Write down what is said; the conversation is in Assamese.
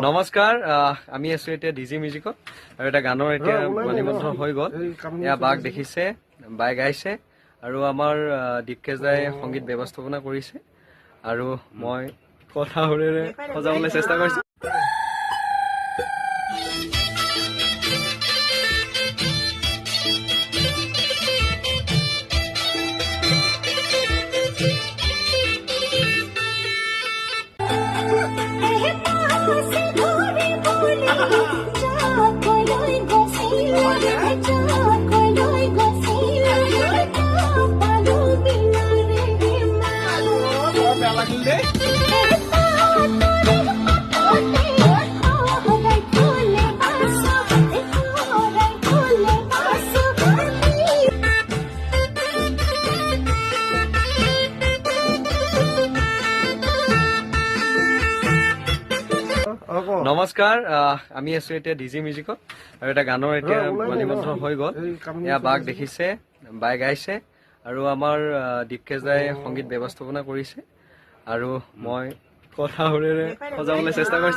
নমস্কাৰ, আমি আছো এতিয়া ডিজি মিউজিকত আৰু এটা গানৰ এতিয়া নিমন্ত্ৰণ হৈ গ'ল। এয়া বাক দেখিছে, বাই গাইছে আৰু আমাৰ দীপকেশ দাই সংগীত ব্যৱস্থাপনা কৰিছে আৰু মই কথা সুৰেৰে সজাবলৈ চেষ্টা কৰিছো। নমস্কাৰ, আমি আছো এতিয়া ডিজি মিউজিকত আৰু এটা গানৰ এতিয়া নিমন্ত্ৰণ হৈ গ'ল। এয়া বাক দেখিছে, বাই গাইছে আৰু আমাৰ দীপকেশ দাই সংগীত ব্যৱস্থাপনা কৰিছে আৰু মই কথা সুৰেৰে সজাবলৈ চেষ্টা কৰিছো।